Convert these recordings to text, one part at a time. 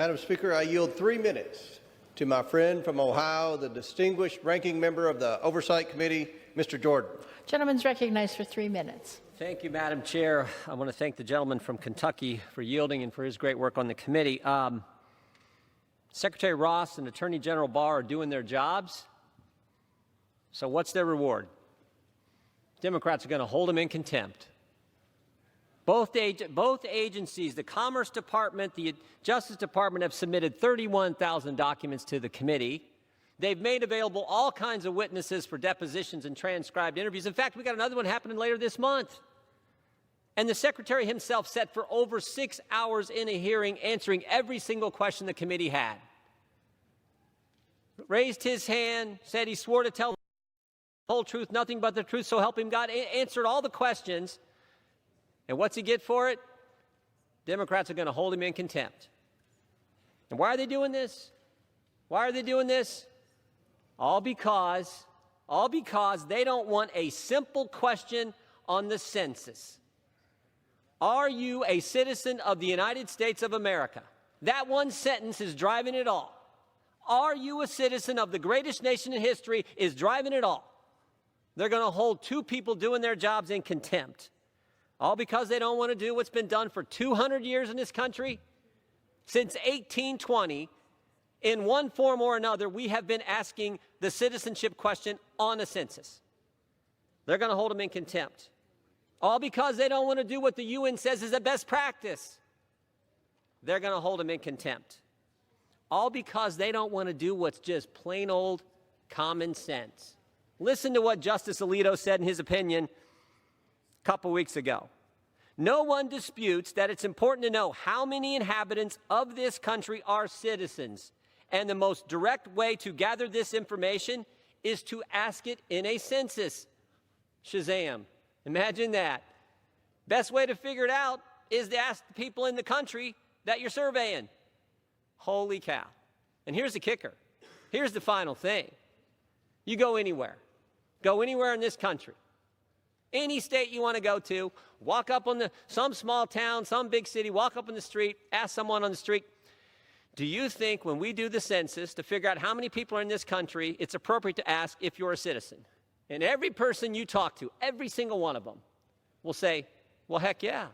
Madam Speaker, I yield 3 minutes to my friend from Ohio, the distinguished ranking member of the Oversight Committee, Mr. Jordan. Gentleman's recognized for 3 minutes. Thank you, Madam Chair. I want to thank the gentleman from Kentucky for yielding and for his great work on the committee. Secretary Ross and Attorney General Barr are doing their jobs. So what's their reward? Democrats are going to hold them in contempt. Both agencies, the Commerce Department, the Justice Department, have submitted 31,000 documents to the committee. They've made available all kinds of witnesses for depositions and transcribed interviews. In fact, we got another one happening later this month. And the Secretary himself sat for over 6 hours in a hearing answering every single question the committee had. Raised his hand, said he swore to tell the whole truth, nothing but the truth, so help him God, answered all the questions. And what's he get for it? Democrats are going to hold him in contempt. And why are they doing this? Why are they doing this? All because they don't want a simple question on the census. Are you a citizen of the United States of America? That one sentence is driving it all. Are you a citizen of the greatest nation in history is driving it all. They're going to hold two people doing their jobs in contempt. All because they don't want to do what's been done for 200 years in this country. Since 1820, in one form or another, we have been asking the citizenship question on a census. They're going to hold them in contempt. All because they don't want to do what the UN says is the best practice. They're going to hold them in contempt. All because they don't want to do what's just plain old common sense. Listen to what Justice Alito said in his opinion a couple weeks ago. No one disputes that it's important to know how many inhabitants of this country are citizens, and the most direct way to gather this information is to ask it in a census. Shazam. Imagine that. Best way to figure it out is to ask the people in the country that you're surveying. Holy cow. And here's the kicker. Here's the final thing. You go anywhere in this country. Any state you want to go to, walk up on some small town, some big city, walk up on the street, ask someone on the street, do you think when we do the census to figure out how many people are in this country, it's appropriate to ask if you're a citizen? And every person you talk to, every single one of them, will say, well, heck yeah.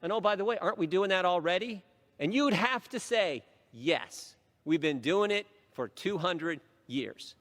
And oh, by the way, aren't we doing that already? And you'd have to say, yes, we've been doing it for 200 years.